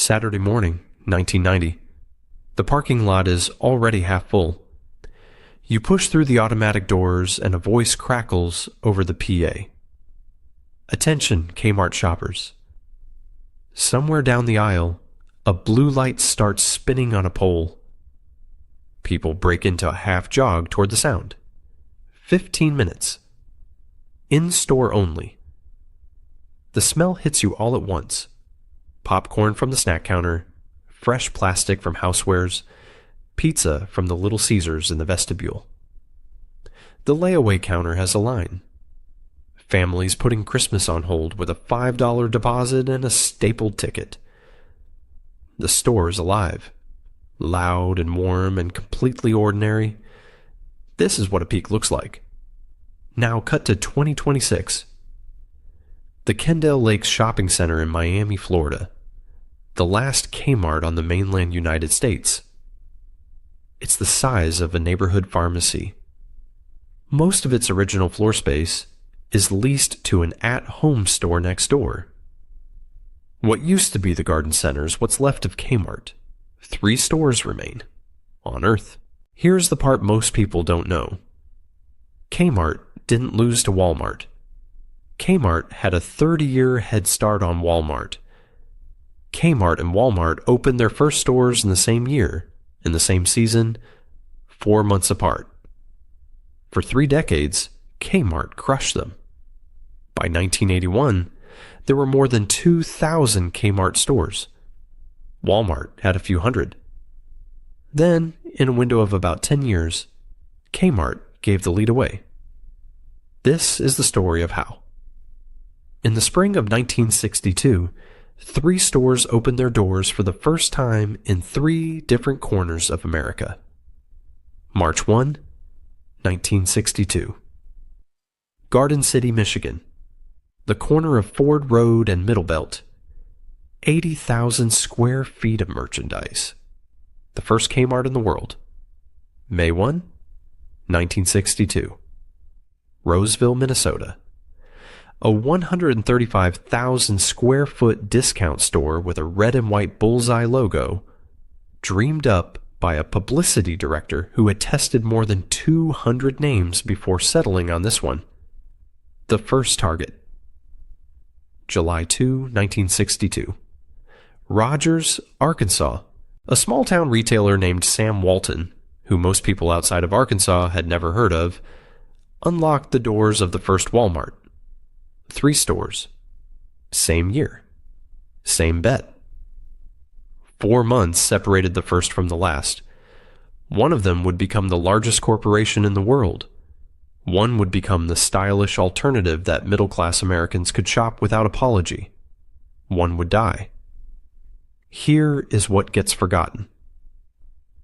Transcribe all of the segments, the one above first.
Saturday morning, 1990. The parking lot is already half full. You push through the automatic doors and a voice crackles over the PA. Attention, Kmart shoppers. Somewhere down the aisle, a blue light starts spinning on a pole. People break into a half jog toward the sound. 15 minutes. In-store only. The smell hits you all at once. Popcorn from the snack counter, fresh plastic from housewares, pizza from the Little Caesars in the vestibule. The layaway counter has a line. Families putting Christmas on hold with a $5 deposit and a stapled ticket. The store is alive, loud and warm and completely ordinary. This is what a peak looks like. Now cut to 2026. The Kendall Lakes Shopping Center in Miami, Florida. The last Kmart on the mainland United States. It's the size of a neighborhood pharmacy. Most of its original floor space is leased to an at-home store next door. What used to be the garden center's what's left of Kmart. 3 stores remain. On Earth. Here's the part most people don't know. Kmart didn't lose to Walmart. Kmart had a 30-year head start on Walmart. Kmart and Walmart opened their first stores in the same year, in the same season, 4 months apart. For 3 decades, Kmart crushed them. By 1981, there were more than 2,000 Kmart stores. Walmart had a few hundred. Then, in a window of about 10 years, Kmart gave the lead away. This is the story of how. In the spring of 1962, 3 stores opened their doors for the first time in 3 different corners of America. March 1, 1962. Garden City, Michigan. The corner of Ford Road and Middle Belt. 80,000 square feet of merchandise. The first Kmart in the world. May 1, 1962. Roseville, Minnesota. A 135,000 square foot discount store with a red and white bullseye logo, dreamed up by a publicity director who had tested more than 200 names before settling on this one. The first target. July 2, 1962. Rogers, Arkansas. A small-town retailer named Sam Walton, who most people outside of Arkansas had never heard of, unlocked the doors of the first Walmart. 3 stores. Same year. Same bet. 4 months separated the first from the last. One of them would become the largest corporation in the world. One would become the stylish alternative that middle-class Americans could shop without apology. One would die. Here is what gets forgotten.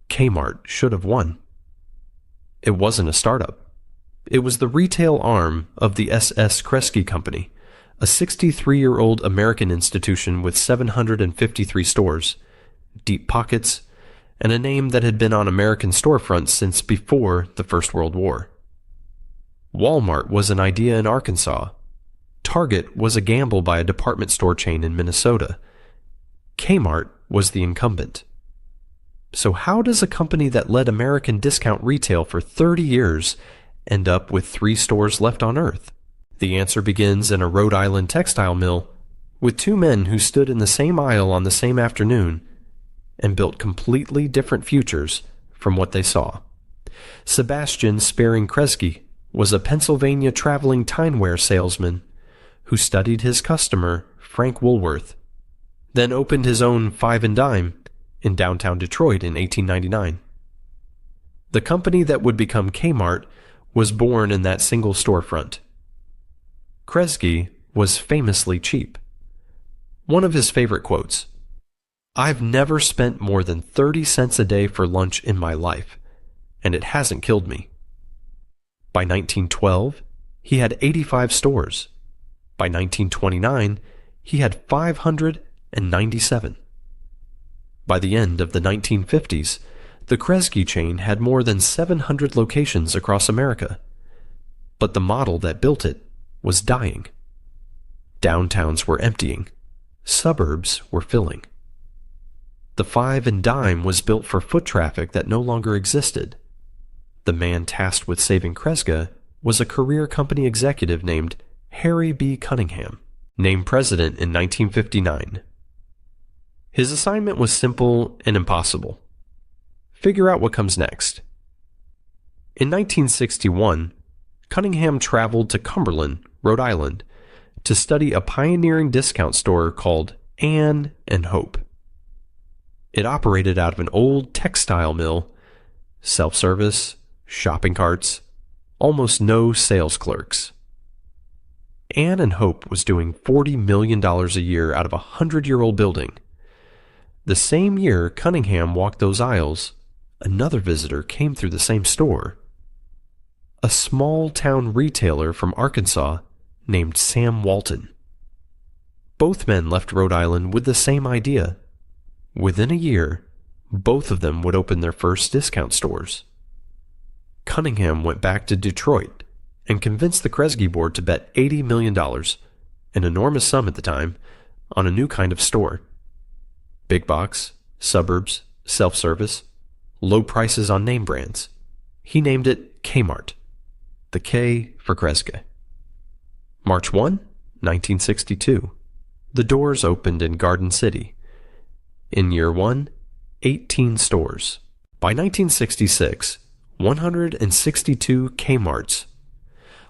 Kmart should have won. It wasn't a startup. It was the retail arm of the S.S. Kresge Company, a 63-year-old American institution with 753 stores, deep pockets, and a name that had been on American storefronts since before the First World War. Walmart was an idea in Arkansas. Target was a gamble by a department store chain in Minnesota. Kmart was the incumbent. So how does a company that led American discount retail for 30 years end up with 3 stores left on Earth? The answer begins in a Rhode Island textile mill with 2 men who stood in the same aisle on the same afternoon and built completely different futures from what they saw. Sebastian Sparing Kresge was a Pennsylvania traveling tineware salesman who studied his customer, Frank Woolworth, then opened his own Five and Dime in downtown Detroit in 1899. The company that would become Kmart was born in that single storefront. Kresge was famously cheap. One of his favorite quotes, "I've never spent more than 30 cents a day for lunch in my life, and it hasn't killed me." By 1912, he had 85 stores. By 1929, he had 597. By the end of the 1950s, the Kresge chain had more than 700 locations across America. But the model that built it was dying. Downtowns were emptying. Suburbs were filling. The Five and Dime was built for foot traffic that no longer existed. The man tasked with saving Kresge was a career company executive named Harry B. Cunningham, named president in 1959. His assignment was simple and impossible. Figure out what comes next. In 1961, Cunningham traveled to Cumberland, Rhode Island, to study a pioneering discount store called Ann and Hope. It operated out of an old textile mill, self-service, shopping carts, almost no sales clerks. Ann and Hope was doing $40 million a year out of a 100-year-old building. The same year Cunningham walked those aisles, another visitor came through the same store. A small-town retailer from Arkansas named Sam Walton. Both men left Rhode Island with the same idea. Within a year, both of them would open their first discount stores. Cunningham went back to Detroit and convinced the Kresge board to bet $80 million, an enormous sum at the time, on a new kind of store. Big box, suburbs, self-service, low prices on name brands. He named it Kmart. The K for Kresge. March 1, 1962. The doors opened in Garden City. In year 1, 18 stores. By 1966, 162 Kmarts,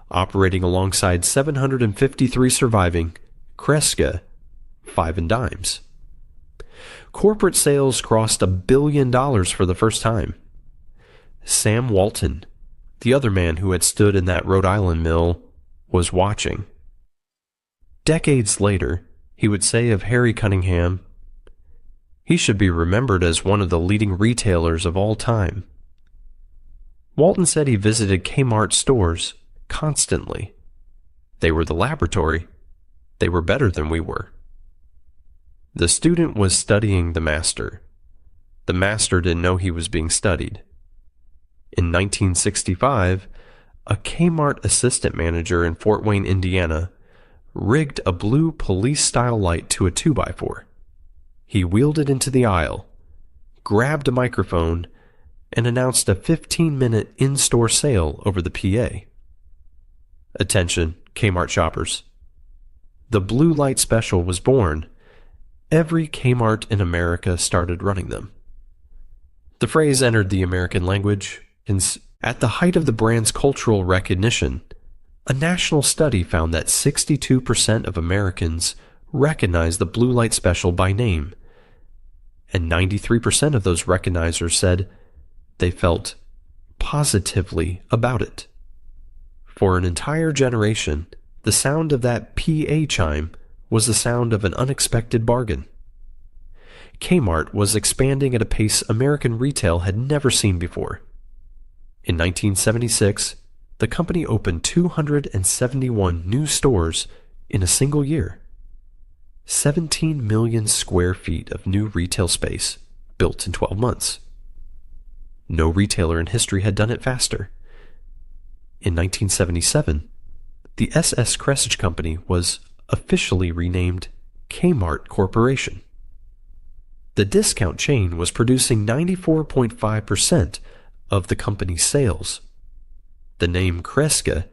operating alongside 753 surviving Kresge Five and Dimes. Corporate sales crossed $1 billion for the first time. Sam Walton, the other man who had stood in that Rhode Island mill, was watching. Decades later, he would say of Harry Cunningham, "He should be remembered as one of the leading retailers of all time." Walton said he visited Kmart stores constantly. They were the laboratory. They were better than we were. The student was studying the master. The master didn't know he was being studied. In 1965, a Kmart assistant manager in Fort Wayne, Indiana, rigged a blue police-style light to a 2x4. He wheeled it into the aisle, grabbed a microphone, and announced a 15-minute in-store sale over the PA. Attention, Kmart shoppers. The blue light special was born. Every Kmart in America started running them. The phrase entered the American language. At the height of the brand's cultural recognition, a national study found that 62% of Americans recognized the blue light special by name, and 93% of those recognizers said they felt positively about it. For an entire generation, the sound of that PA chime was the sound of an unexpected bargain. Kmart was expanding at a pace American retail had never seen before. In 1976, the company opened 271 new stores in a single year. 17 million square feet of new retail space built in 12 months. No retailer in history had done it faster. In 1977, the SS Kresge Company was officially renamed Kmart Corporation. The discount chain was producing 94.5% of the company's sales. The name Kresge,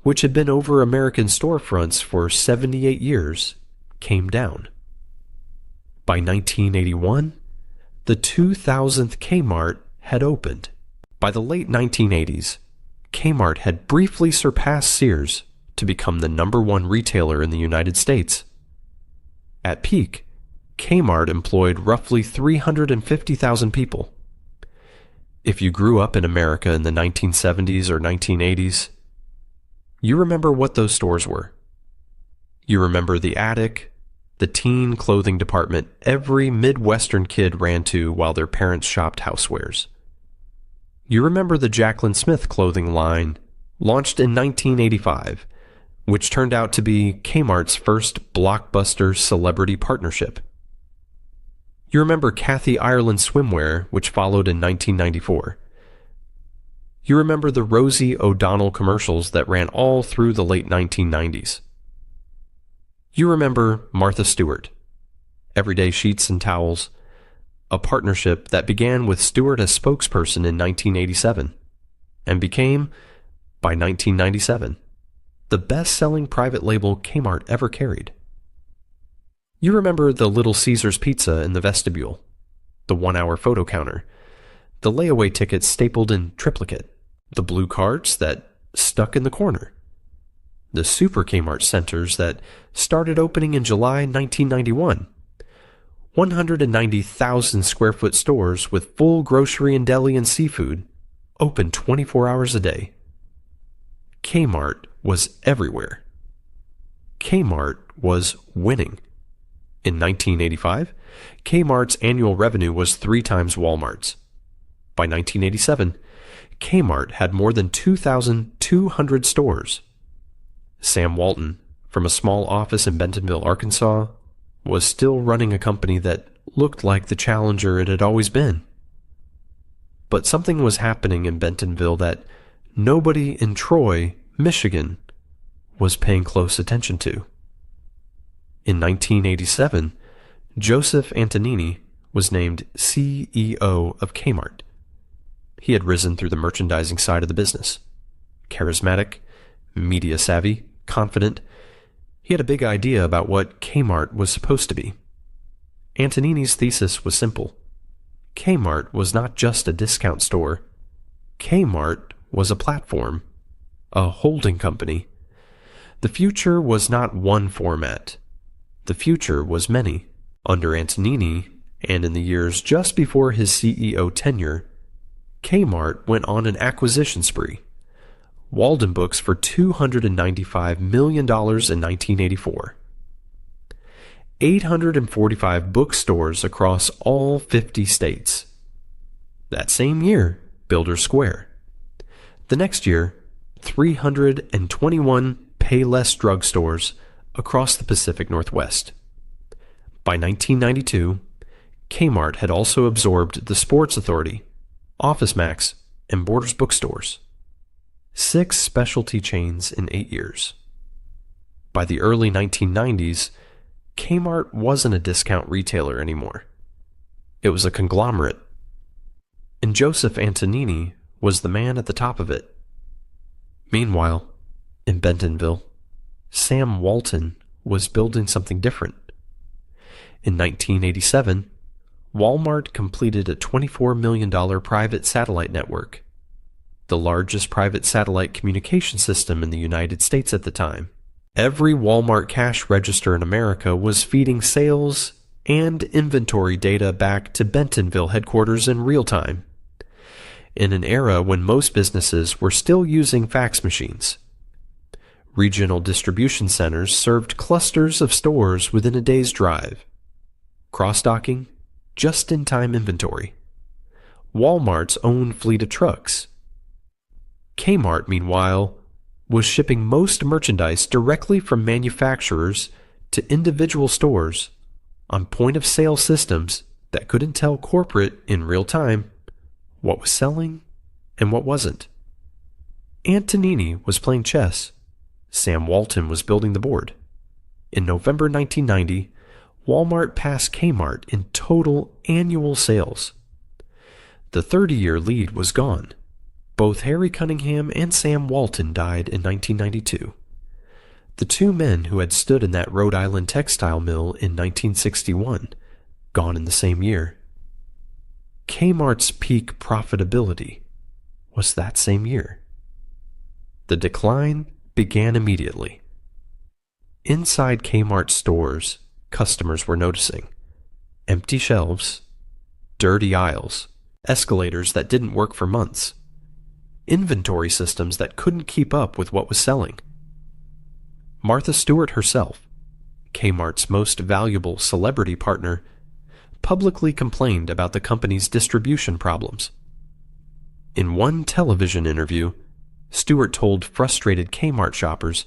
which had been over American storefronts for 78 years, came down. By 1981, the 2000th Kmart had opened. By the late 1980s, Kmart had briefly surpassed Sears to become the #1 retailer in the United States. At peak, Kmart employed roughly 350,000 people. If you grew up in America in the 1970s or 1980s, you remember what those stores were. You remember the attic, the teen clothing department every Midwestern kid ran to while their parents shopped housewares. You remember the Jaclyn Smith clothing line, launched in 1985, which turned out to be Kmart's first blockbuster celebrity partnership. You remember Kathy Ireland swimwear, which followed in 1994. You remember the Rosie O'Donnell commercials that ran all through the late 1990s. You remember Martha Stewart, Everyday sheets and towels, a partnership that began with Stewart as spokesperson in 1987 and became, by 1997, the best-selling private label Kmart ever carried. You remember the Little Caesars pizza in the vestibule, the 1-hour photo counter, the layaway tickets stapled in triplicate, the blue cards that stuck in the corner, the super Kmart centers that started opening in July 1991, 190,000 square foot stores with full grocery and deli and seafood, open 24 hours a day. Kmart was everywhere. Kmart was winning. In 1985, Kmart's annual revenue was 3 times Walmart's. By 1987, Kmart had more than 2,200 stores. Sam Walton, from a small office in Bentonville, Arkansas, was still running a company that looked like the challenger it had always been. But something was happening in Bentonville that nobody in Troy, Michigan, was paying close attention to. In 1987, Joseph Antonini was named CEO of Kmart. He had risen through the merchandising side of the business. Charismatic, media savvy, confident, he had a big idea about what Kmart was supposed to be. Antonini's thesis was simple. Kmart was not just a discount store. Kmart was a platform, a holding company. The future was not one format. The future was many. Under Antonini, and in the years just before his CEO tenure, Kmart went on an acquisition spree. Walden Books for $295 million in 1984. 845 bookstores across all 50 states. That same year, Builders Square. The next year, 321 Payless drugstores across the Pacific Northwest. By 1992, Kmart had also absorbed the Sports Authority, OfficeMax, and Borders bookstores. 6 specialty chains in 8 years. By the early 1990s, Kmart wasn't a discount retailer anymore. It was a conglomerate. And Joseph Antonini was the man at the top of it. Meanwhile, in Bentonville, Sam Walton was building something different. In 1987, Walmart completed a $24 million private satellite network, the largest private satellite communication system in the United States at the time. Every Walmart cash register in America was feeding sales and inventory data back to Bentonville headquarters in real time, in an era when most businesses were still using fax machines. Regional distribution centers served clusters of stores within a day's drive. Cross-docking, just-in-time inventory. Walmart's own fleet of trucks. Kmart, meanwhile, was shipping most merchandise directly from manufacturers to individual stores on point-of-sale systems that couldn't tell corporate in real time what was selling and what wasn't. Antonini was playing chess. Sam Walton was building the board. In November 1990, Walmart passed Kmart in total annual sales. The 30-year lead was gone. Both Harry Cunningham and Sam Walton died in 1992. The 2 men who had stood in that Rhode Island textile mill in 1961, gone in the same year. Kmart's peak profitability was that same year. The decline began immediately. Inside Kmart stores, customers were noticing empty shelves, dirty aisles, escalators that didn't work for months, inventory systems that couldn't keep up with what was selling. Martha Stewart herself, Kmart's most valuable celebrity partner, publicly complained about the company's distribution problems. In one television interview, Stewart told frustrated Kmart shoppers,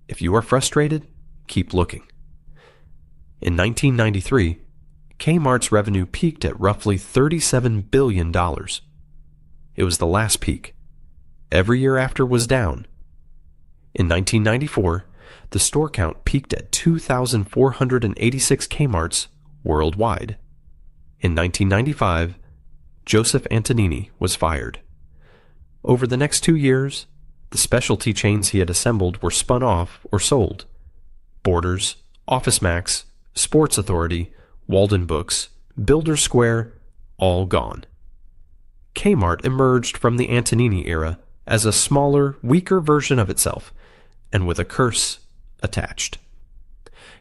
"If you are frustrated, keep looking." In 1993, Kmart's revenue peaked at roughly $37 billion. It was the last peak. Every year after was down. In 1994, the store count peaked at 2,486 Kmarts worldwide. In 1995, Joseph Antonini was fired. Over the next 2 years, the specialty chains he had assembled were spun off or sold. Borders, Office Max, Sports Authority, Walden Books, Builders Square, all gone. Kmart emerged from the Antonini era as a smaller, weaker version of itself, and with a curse attached.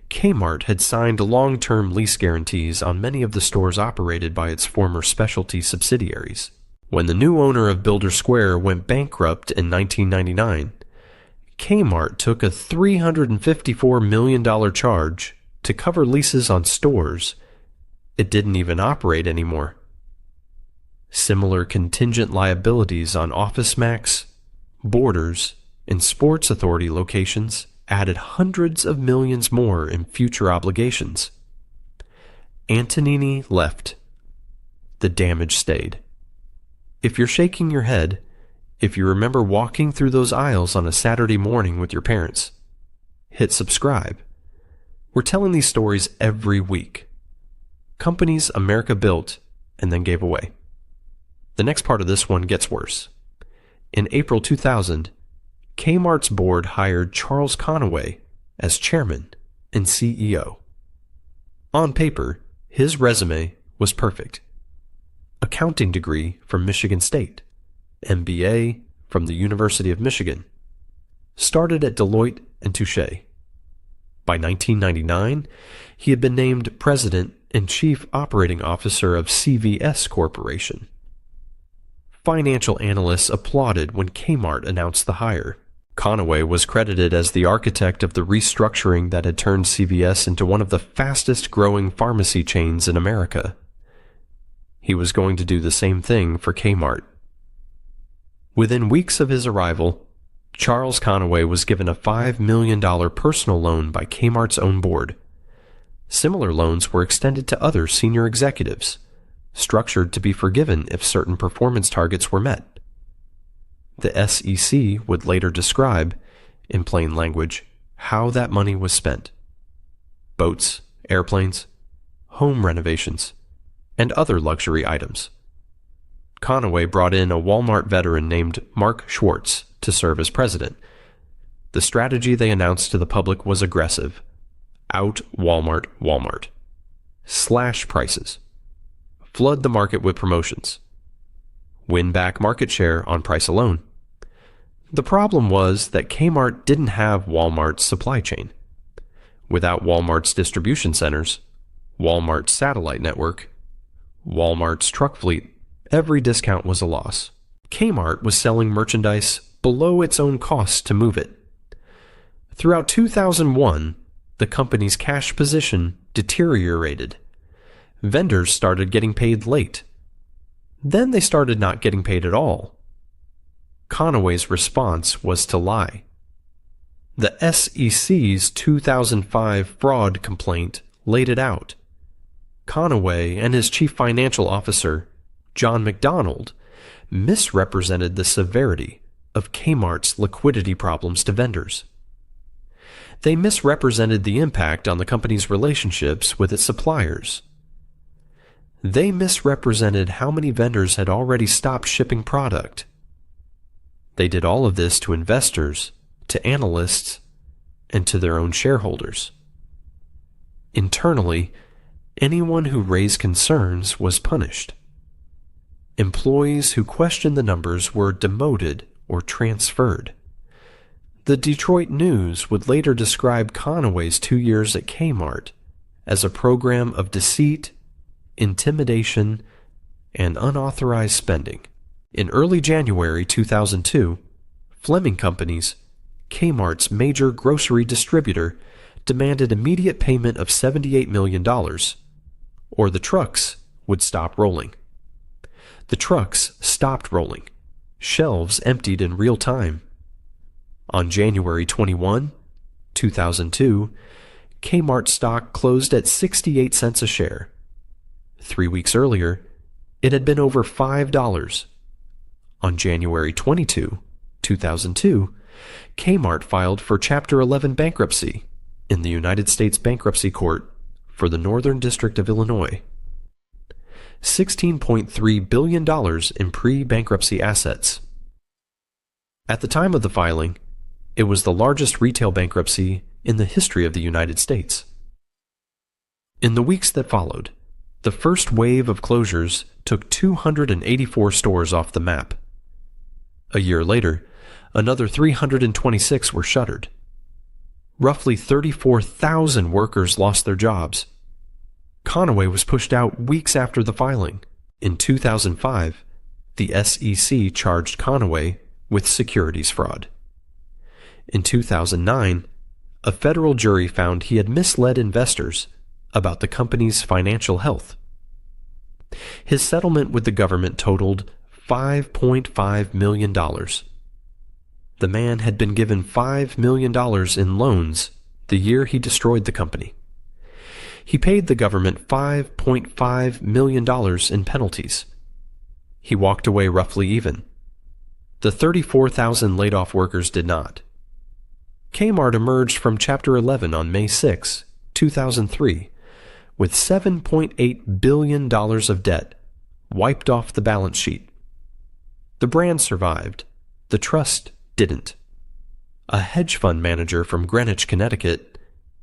Kmart had signed long-term lease guarantees on many of the stores operated by its former specialty subsidiaries. When the new owner of Builders Square went bankrupt in 1999, Kmart took a $354 million charge to cover leases on stores it didn't even operate anymore. Similar contingent liabilities on Office Max, Borders, and Sports Authority locations added hundreds of millions more in future obligations. Antonini left. The damage stayed. If you're shaking your head, if you remember walking through those aisles on a Saturday morning with your parents, hit subscribe. We're telling these stories every week. Companies America built and then gave away. The next part of this one gets worse. In April 2000, Kmart's board hired Charles Conaway as chairman and CEO. On paper, his resume was perfect. Accounting degree from Michigan State, MBA from the University of Michigan. Started at Deloitte and Touche. By 1999, he had been named president and chief operating officer of CVS Corporation. Financial analysts applauded when Kmart announced the hire. Conaway was credited as the architect of the restructuring that had turned CVS into one of the fastest-growing pharmacy chains in America. He was going to do the same thing for Kmart. Within weeks of his arrival, Charles Conaway was given a $5 million personal loan by Kmart's own board. Similar loans were extended to other senior executives, structured to be forgiven if certain performance targets were met. The SEC would later describe, in plain language, how that money was spent. Boats, airplanes, home renovations, and other luxury items. Conaway brought in a Walmart veteran named Mark Schwartz to serve as president. The strategy they announced to the public was aggressive. Out Walmart. Slash prices. Flood the market with promotions. Win back market share on price alone. The problem was that Kmart didn't have Walmart's supply chain. Without Walmart's distribution centers, Walmart's satellite network, Walmart's truck fleet, every discount was a loss. Kmart was selling merchandise below its own cost to move it. Throughout 2001, the company's cash position deteriorated. Vendors started getting paid late. Then they started not getting paid at all. Conaway's response was to lie. The SEC's 2005 fraud complaint laid it out. Conaway and his chief financial officer, John McDonald, misrepresented the severity of Kmart's liquidity problems to vendors. They misrepresented the impact on the company's relationships with its suppliers. They misrepresented how many vendors had already stopped shipping product. They did all of this to investors, to analysts, and to their own shareholders. Internally, anyone who raised concerns was punished. Employees who questioned the numbers were demoted or transferred. The Detroit News would later describe Conaway's 2 years at Kmart as a program of deceit, intimidation, and unauthorized spending. In early January 2002, Fleming Companies, Kmart's major grocery distributor, demanded immediate payment of $78 million, or the trucks would stop rolling. The trucks stopped rolling. Shelves emptied in real time. On January 21, 2002, Kmart stock closed at 68 cents a share. 3 weeks earlier, it had been over $5. On January 22, 2002, Kmart filed for Chapter 11 bankruptcy in the United States Bankruptcy Court for the Northern District of Illinois. $16.3 billion in pre-bankruptcy assets. At the time of the filing, it was the largest retail bankruptcy in the history of the United States. In the weeks that followed, the first wave of closures took 284 stores off the map. A year later, another 326 were shuttered. Roughly 34,000 workers lost their jobs. Conaway was pushed out weeks after the filing. In 2005, the SEC charged Conaway with securities fraud. In 2009, a federal jury found he had misled investors about the company's financial health. His settlement with the government totaled $5.5 million. The man had been given $5 million in loans the year he destroyed the company. He paid the government $5.5 million in penalties. He walked away roughly even. The 34,000 laid-off workers did not. Kmart emerged from Chapter 11 on May 6, 2003, with $7.8 billion of debt wiped off the balance sheet. The brand survived. The trust didn't. A hedge fund manager from Greenwich, Connecticut,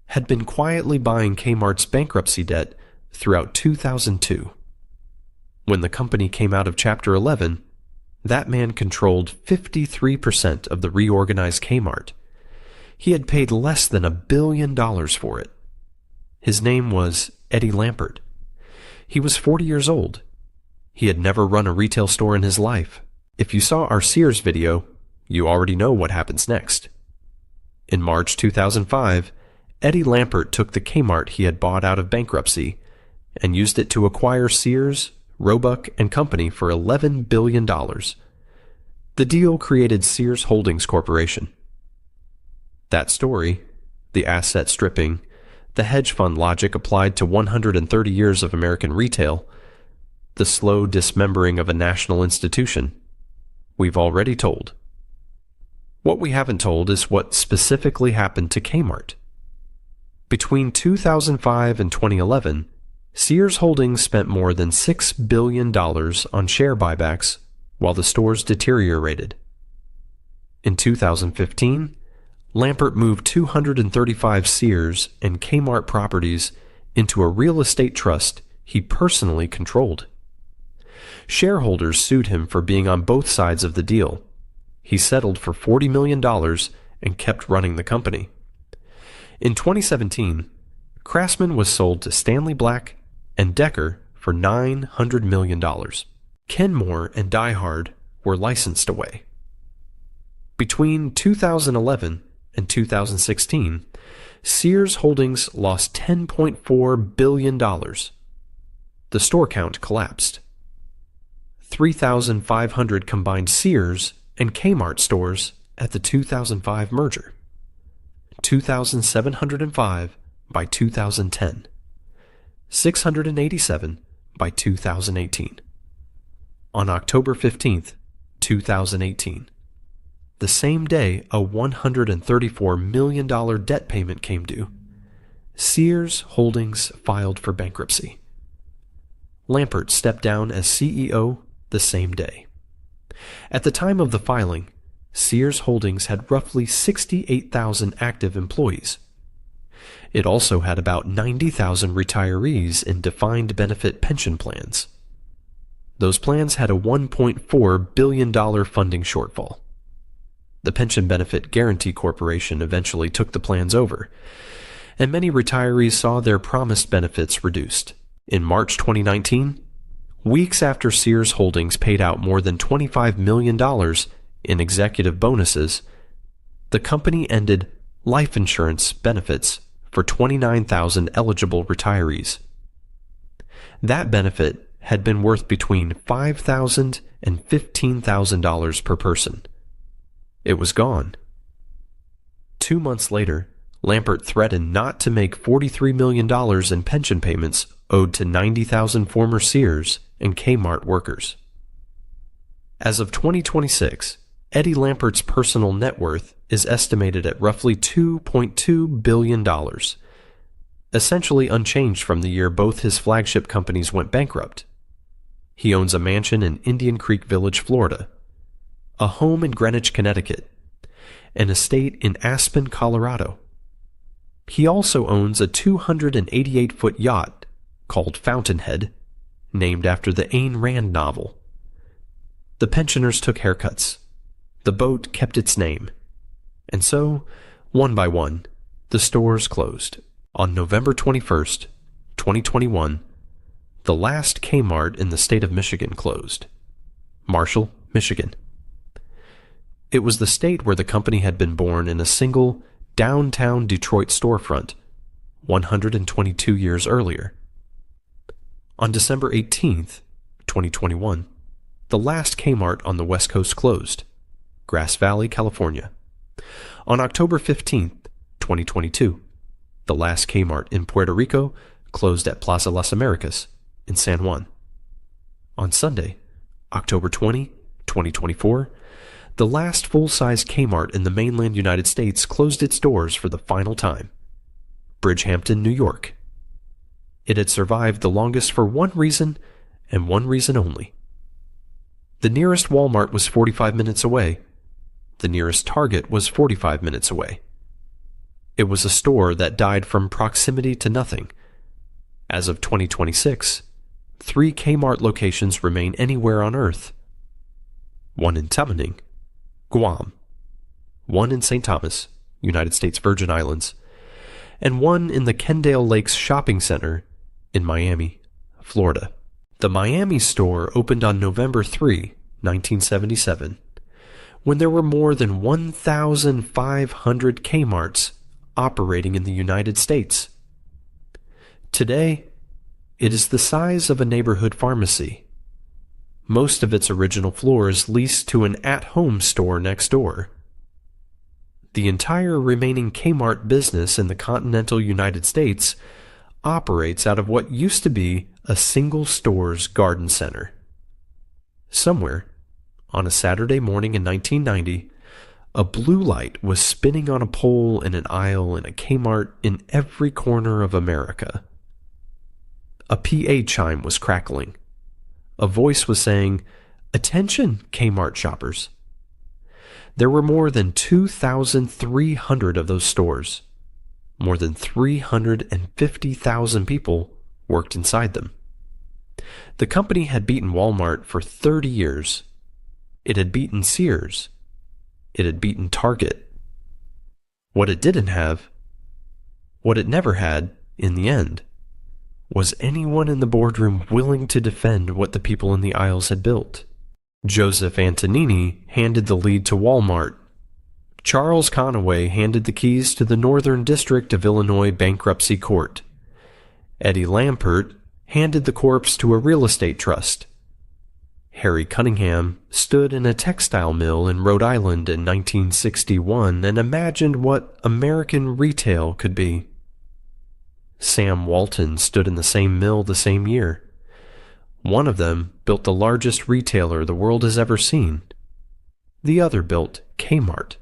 had been quietly buying Kmart's bankruptcy debt throughout 2002. When the company came out of Chapter 11, that man controlled 53% of the reorganized Kmart. He had paid less than $1 billion for it. His name was Eddie Lampert. He was 40 years old. He had never run a retail store in his life. If you saw our Sears video, you already know what happens next. In March 2005, Eddie Lampert took the Kmart he had bought out of bankruptcy and used it to acquire Sears, Roebuck & Company for $11 billion. The deal created Sears Holdings Corporation. That story, the asset stripping, the hedge fund logic applied to 130 years of American retail, the slow dismembering of a national institution, we've already told. What we haven't told is what specifically happened to Kmart. Between 2005 and 2011, Sears Holdings spent more than $6 billion on share buybacks while the stores deteriorated. In 2015, Lampert moved 235 Sears and Kmart properties into a real estate trust he personally controlled. Shareholders sued him for being on both sides of the deal. He settled for $40 million and kept running the company. In 2017, Craftsman was sold to Stanley Black and Decker for $900 million. Kenmore and Die Hard were licensed away. Between 2011 and 2016, Sears Holdings lost $10.4 billion. The store count collapsed. 3,500 combined Sears and Kmart stores at the 2005 merger. 2,705 by 2010. 687 by 2018. On October 15, 2018, the same day a $134 million debt payment came due, Sears Holdings filed for bankruptcy. Lampert stepped down as CEO the same day. At the time of the filing, Sears Holdings had roughly 68,000 active employees. It also had about 90,000 retirees in defined benefit pension plans. Those plans had a $1.4 billion funding shortfall. The Pension Benefit Guaranty Corporation eventually took the plans over, and many retirees saw their promised benefits reduced. In March 2019, weeks after Sears Holdings paid out more than $25 million in executive bonuses, the company ended life insurance benefits for 29,000 eligible retirees. That benefit had been worth between $5,000 and $15,000 per person. It was gone. 2 months later, Lampert threatened not to make $43 million in pension payments owed to 90,000 former Sears and Kmart workers. As of 2026, Eddie Lampert's personal net worth is estimated at roughly $2.2 billion, essentially unchanged from the year both his flagship companies went bankrupt. He owns a mansion in Indian Creek Village, Florida, a home in Greenwich, Connecticut, an estate in Aspen, Colorado. He also owns a 288-foot yacht called Fountainhead, named after the Ayn Rand novel. The pensioners took haircuts. The boat kept its name. And so, one by one, the stores closed. On November 21st, 2021, the last Kmart in the state of Michigan closed. Marshall, Michigan. It was the state where the company had been born in a single downtown Detroit storefront 122 years earlier. On December 18th, 2021, the last Kmart on the West Coast closed, Grass Valley, California. On October 15th, 2022, the last Kmart in Puerto Rico closed at Plaza Las Americas in San Juan. On Sunday, October 20, 2024, the last full-size Kmart in the mainland United States closed its doors for the final time, Bridgehampton, New York. It had survived the longest for one reason and one reason only. The nearest Walmart was 45 minutes away. The nearest Target was 45 minutes away. It was a store that died from proximity to nothing. As of 2026, 3 Kmart locations remain anywhere on Earth. One in Tamuning, Guam, one in St. Thomas, United States Virgin Islands, and one in the Kendale Lakes Shopping Center in Miami, Florida. The Miami store opened on November 3, 1977, when there were more than 1,500 Kmarts operating in the United States. Today, it is the size of a neighborhood pharmacy. Most of its original floor is leased to an at-home store next door. The entire remaining Kmart business in the continental United States operates out of what used to be a single store's garden center. Somewhere, on a Saturday morning in 1990, a blue light was spinning on a pole in an aisle in a Kmart in every corner of America. A PA chime was crackling. A voice was saying, "Attention, Kmart shoppers." There were more than 2,300 of those stores. More than 350,000 people worked inside them. The company had beaten Walmart for 30 years. It had beaten Sears. It had beaten Target. What it didn't have, what it never had in the end, was anyone in the boardroom willing to defend what the people in the aisles had built. Joseph Antonini handed the lead to Walmart. Charles Conaway handed the keys to the Northern District of Illinois Bankruptcy Court. Eddie Lampert handed the corpse to a real estate trust. Harry Cunningham stood in a textile mill in Rhode Island in 1961 and imagined what American retail could be. Sam Walton stood in the same mill the same year. One of them built the largest retailer the world has ever seen. The other built Kmart.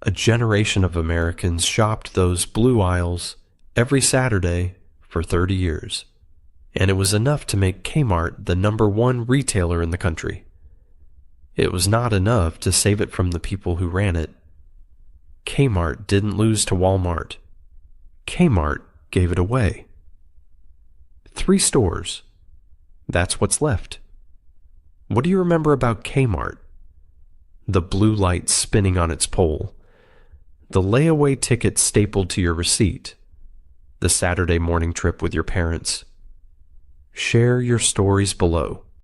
A generation of Americans shopped those blue aisles every Saturday for 30 years, and it was enough to make Kmart the #1 retailer in the country. It was not enough to save it from the people who ran it. Kmart didn't lose to Walmart. Kmart gave it away. 3 stores. That's what's left. What do you remember about Kmart? The blue light spinning on its pole. The layaway ticket stapled to your receipt. The Saturday morning trip with your parents. Share your stories below.